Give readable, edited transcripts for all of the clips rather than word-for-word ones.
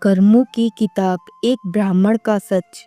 कर्मों की किताब, एक ब्राह्मण का सच।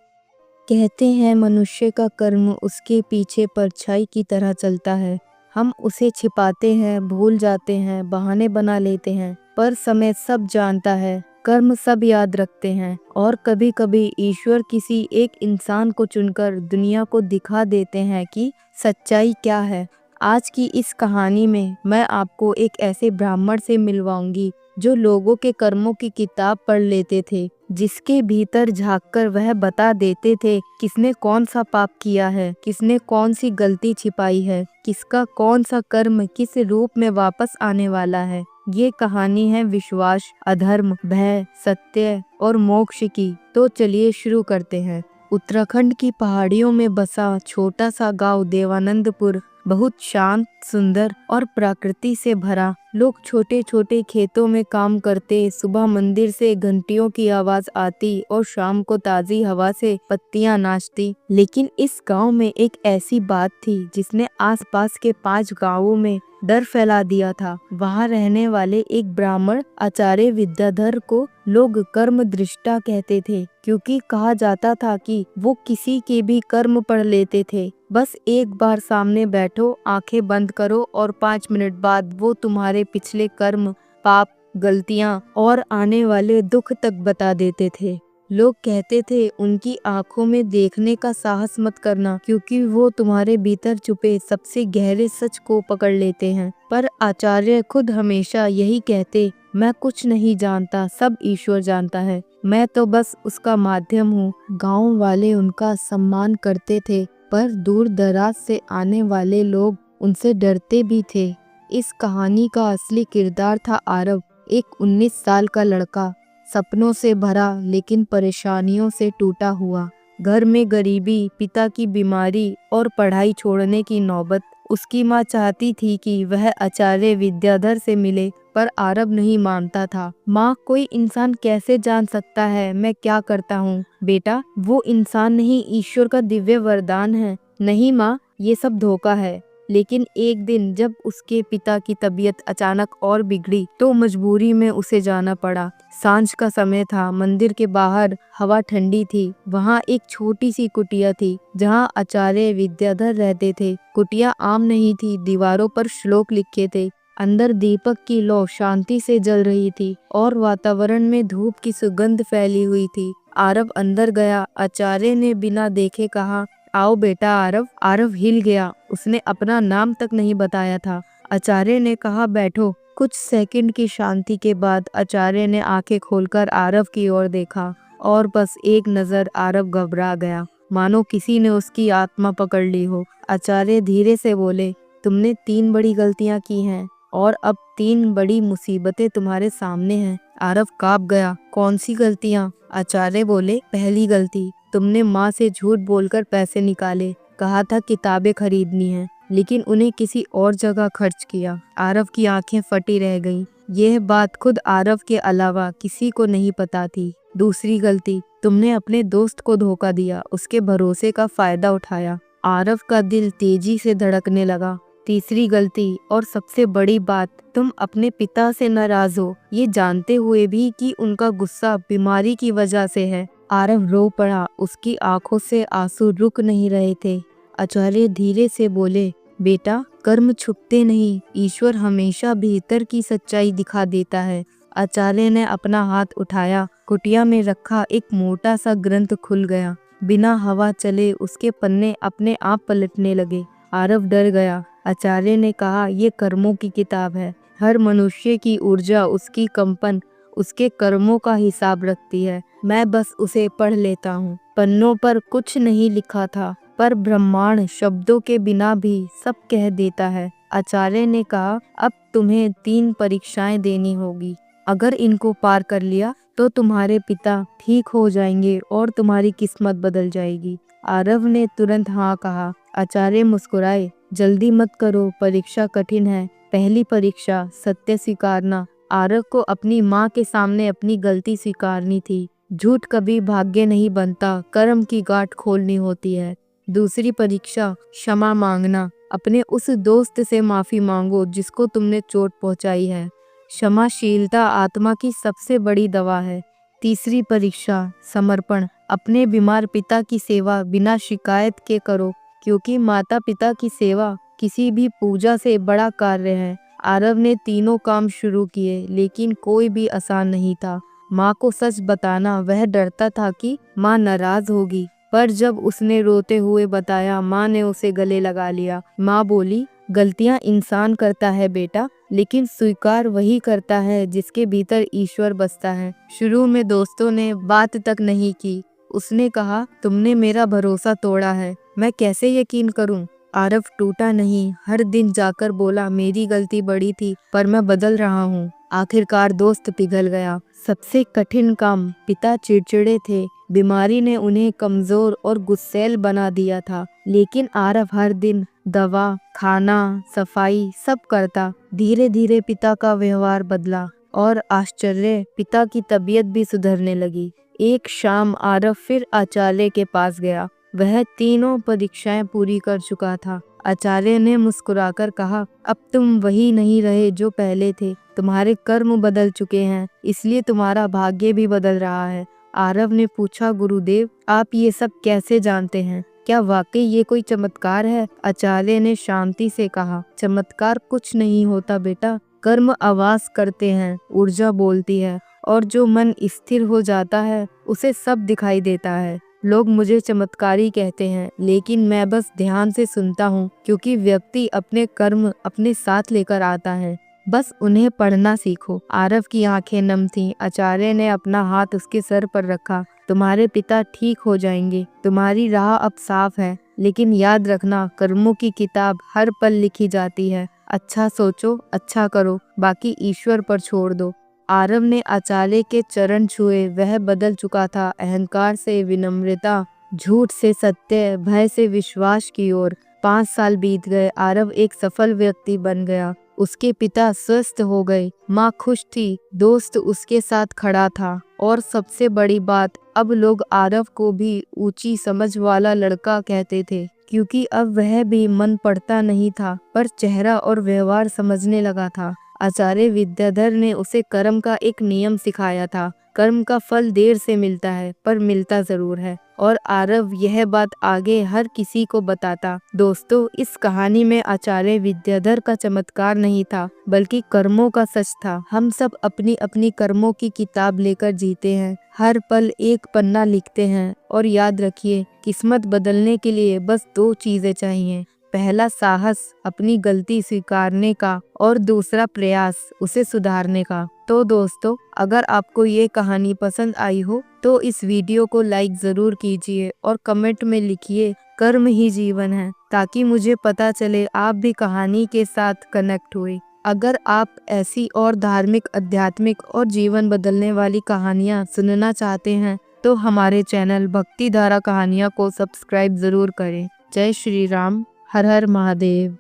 कहते हैं मनुष्य का कर्म उसके पीछे परछाई की तरह चलता है। हम उसे छिपाते हैं, भूल जाते हैं, बहाने बना लेते हैं, पर समय सब जानता है, कर्म सब याद रखते हैं। और कभी कभी ईश्वर किसी एक इंसान को चुनकर दुनिया को दिखा देते हैं कि सच्चाई क्या है। आज की इस कहानी में मैं आपको एक ऐसे ब्राह्मण से मिलवाऊंगी जो लोगों के कर्मों की किताब पढ़ लेते थे, जिसके भीतर झांककर वह बता देते थे किसने कौन सा पाप किया है, किसने कौन सी गलती छिपाई है, किसका कौन सा कर्म किस रूप में वापस आने वाला है। ये कहानी है विश्वास, अधर्म, भय, सत्य और मोक्ष की। तो चलिए शुरू करते हैं। उत्तराखंड की पहाड़ियों में बसा छोटा सा गांव देवानंदपुर बहुत शांत, सुंदर और प्रकृति से भरा। लोग छोटे छोटे खेतों में काम करते, सुबह मंदिर से घंटियों की आवाज आती और शाम को ताजी हवा से पत्तियां नाचती। लेकिन इस गांव में एक ऐसी बात थी जिसने आसपास के 5 गांवों में डर फैला दिया था। वहां रहने वाले एक ब्राह्मण आचार्य विद्याधर को लोग कर्म दृष्टा कहते थे, क्योंकि कहा जाता था कि वो किसी के भी कर्म पढ़ लेते थे। बस एक बार सामने बैठो, आंखें बंद करो और 5 मिनट बाद वो तुम्हारे पिछले कर्म, पाप, गलतियां और आने वाले दुख तक बता देते थे। लोग कहते थे उनकी आंखों में देखने का साहस मत करना, क्योंकि वो तुम्हारे भीतर छुपे सबसे गहरे सच को पकड़ लेते हैं। पर आचार्य खुद हमेशा यही कहते, मैं कुछ नहीं जानता, सब ईश्वर जानता है, मैं तो बस उसका माध्यम हूँ। गांव वाले उनका सम्मान करते थे, पर दूर दराज से आने वाले लोग उनसे डरते भी थे। इस कहानी का असली किरदार था आरव, एक 19 साल का लड़का, सपनों से भरा लेकिन परेशानियों से टूटा हुआ। घर में गरीबी, पिता की बीमारी और पढ़ाई छोड़ने की नौबत। उसकी माँ चाहती थी कि वह आचार्य विद्याधर से मिले, पर आरव नहीं मानता था। माँ, कोई इंसान कैसे जान सकता है मैं क्या करता हूँ? बेटा, वो इंसान नहीं, ईश्वर का दिव्य वरदान है। नहीं माँ, ये सब धोखा है। लेकिन एक दिन जब उसके पिता की तबीयत अचानक और बिगड़ी तो मजबूरी में उसे जाना पड़ा। सांझ का समय था, मंदिर के बाहर हवा ठंडी थी। वहाँ एक छोटी सी कुटिया थी जहाँ आचार्य विद्याधर रहते थे। कुटिया आम नहीं थी, दीवारों पर श्लोक लिखे थे, अंदर दीपक की लौ शांति से जल रही थी और वातावरण में धूप की सुगंध फैली हुई थी। आरव अंदर गया। आचार्य ने बिना देखे कहा, आओ बेटा आरव। आरव हिल गया, उसने अपना नाम तक नहीं बताया था। आचार्य ने कहा, बैठो। कुछ सेकंड की शांति के बाद आचार्य ने आंखें खोलकर आरव की ओर देखा और बस एक नजर आरव घबरा गया, मानो किसी ने उसकी आत्मा पकड़ ली हो। आचार्य धीरे से बोले, तुमने 3 बड़ी गलतियां की हैं और अब 3 बड़ी मुसीबतें तुम्हारे सामने हैं। आरव कांप गया, कौन सी गलतियां? आचार्य बोले, पहली गलती, तुमने माँ से झूठ बोलकर पैसे निकाले। कहा था किताबें खरीदनी है, लेकिन उन्हें किसी और जगह खर्च किया। आरव की आंखें फटी रह गईं। यह बात खुद आरव के अलावा किसी को नहीं पता थी। दूसरी गलती, तुमने अपने दोस्त को धोखा दिया, उसके भरोसे का फायदा उठाया। आरव का दिल तेजी से धड़कने लगा। तीसरी गलती और सबसे बड़ी बात, तुम अपने पिता से नाराज हो, ये जानते हुए भी कि उनका गुस्सा बीमारी की वजह से है। आरव रो पड़ा, उसकी आंखों से आंसू रुक नहीं रहे थे। आचार्य धीरे से बोले, बेटा, कर्म छुपते नहीं, ईश्वर हमेशा भीतर की सच्चाई दिखा देता है। आचार्य ने अपना हाथ उठाया, कुटिया में रखा एक मोटा सा ग्रंथ खुल गया। बिना हवा चले उसके पन्ने अपने आप पलटने लगे। आरव डर गया। आचार्य ने कहा, ये कर्मों की किताब है। हर मनुष्य की ऊर्जा, उसकी कंपन, उसके कर्मों का हिसाब रखती है। मैं बस उसे पढ़ लेता हूँ। पन्नों पर कुछ नहीं लिखा था, पर ब्रह्मांड शब्दों के बिना भी सब कह देता है। आचार्य ने कहा, अब तुम्हें 3 परीक्षाएं देनी होगी। अगर इनको पार कर लिया तो तुम्हारे पिता ठीक हो जाएंगे और तुम्हारी किस्मत बदल जाएगी। आरव ने तुरंत हाँ कहा। आचार्य मुस्कुराए, जल्दी मत करो, परीक्षा कठिन है। पहली परीक्षा, सत्य स्वीकारना। आरव को अपनी माँ के सामने अपनी गलती स्वीकारनी थी। झूठ कभी भाग्य नहीं बनता, कर्म की गांठ खोलनी होती है। दूसरी परीक्षा, क्षमा मांगना। अपने उस दोस्त से माफी मांगो जिसको तुमने चोट पहुंचाई है। क्षमाशीलता आत्मा की सबसे बड़ी दवा है। तीसरी परीक्षा, समर्पण। अपने बीमार पिता की सेवा बिना शिकायत के करो, क्योंकि माता पिता की सेवा किसी भी पूजा से बड़ा कार्य है। आरव ने तीनों काम शुरू किए, लेकिन कोई भी आसान नहीं था। माँ को सच बताना, वह डरता था कि माँ नाराज होगी, पर जब उसने रोते हुए बताया, माँ ने उसे गले लगा लिया। माँ बोली, गलतियाँ इंसान करता है बेटा, लेकिन स्वीकार वही करता है जिसके भीतर ईश्वर बसता है। शुरू में दोस्तों ने बात तक नहीं की। उसने कहा, तुमने मेरा भरोसा तोड़ा है, मैं कैसे यकीन करूं? आरव टूटा नहीं, हर दिन जाकर बोला, मेरी गलती बड़ी थी, पर मैं बदल रहा हूँ। आखिरकार दोस्त पिघल गया। सबसे कठिन काम, पिता चिड़चिड़े थे, बीमारी ने उन्हें कमजोर और गुस्सैल बना दिया था, लेकिन आरव हर दिन दवा, खाना, सफाई सब करता। धीरे धीरे पिता का व्यवहार बदला और आश्चर्य, पिता की तबीयत भी सुधरने लगी। एक शाम आरव फिर आचार्य के पास गया। वह तीनों परीक्षाएं पूरी कर चुका था। आचार्य ने मुस्कुराकर कहा, अब तुम वही नहीं रहे जो पहले थे, तुम्हारे कर्म बदल चुके हैं, इसलिए तुम्हारा भाग्य भी बदल रहा है। आरव ने पूछा, गुरुदेव आप ये सब कैसे जानते हैं? क्या वाकई ये कोई चमत्कार है? आचार्य ने शांति से कहा, चमत्कार कुछ नहीं होता बेटा, कर्म आवाज करते हैं, ऊर्जा बोलती है, और जो मन स्थिर हो जाता है उसे सब दिखाई देता है। लोग मुझे चमत्कारी कहते हैं, लेकिन मैं बस ध्यान से सुनता हूँ, क्योंकि व्यक्ति अपने कर्म अपने साथ लेकर आता है, बस उन्हें पढ़ना सीखो। आरव की आंखें नम थीं। आचार्य ने अपना हाथ उसके सर पर रखा। तुम्हारे पिता ठीक हो जाएंगे, तुम्हारी राह अब साफ है, लेकिन याद रखना, कर्मों की किताब हर पल लिखी जाती है। अच्छा सोचो, अच्छा करो, बाकी ईश्वर पर छोड़ दो। आरव ने आचार्य के चरण छुए। वह बदल चुका था, अहंकार से विनम्रता, झूठ से सत्य, भय से विश्वास की ओर। 5 साल बीत गए। आरव एक सफल व्यक्ति बन गया। उसके पिता स्वस्थ हो गए, माँ खुश थी, दोस्त उसके साथ खड़ा था, और सबसे बड़ी बात, अब लोग आरव को भी ऊंची समझ वाला लड़का कहते थे, क्योंकि अब वह भी मन पढ़ता नहीं था, पर चेहरा और व्यवहार समझने लगा था। आचार्य विद्याधर ने उसे कर्म का एक नियम सिखाया था। कर्म का फल देर से मिलता है, पर मिलता जरूर है, और आरव यह बात आगे हर किसी को बताता। दोस्तों, इस कहानी में आचार्य विद्याधर का चमत्कार नहीं था, बल्कि कर्मों का सच था। हम सब अपनी अपनी कर्मों की किताब लेकर जीते हैं, हर पल एक पन्ना लिखते हैं, और याद रखिए, किस्मत बदलने के लिए बस 2 चीजें चाहिए। पहला साहस अपनी गलती स्वीकारने का, और दूसरा प्रयास उसे सुधारने का। तो दोस्तों, अगर आपको ये कहानी पसंद आई हो तो इस वीडियो को लाइक जरूर कीजिए और कमेंट में लिखिए, कर्म ही जीवन है, ताकि मुझे पता चले आप भी कहानी के साथ कनेक्ट हुए। अगर आप ऐसी और धार्मिक, आध्यात्मिक और जीवन बदलने वाली कहानियाँ सुनना चाहते हैं तो हमारे चैनल भक्ति धारा कहानियाँ को सब्सक्राइब जरूर करें। जय श्री राम, हर हर महादेव।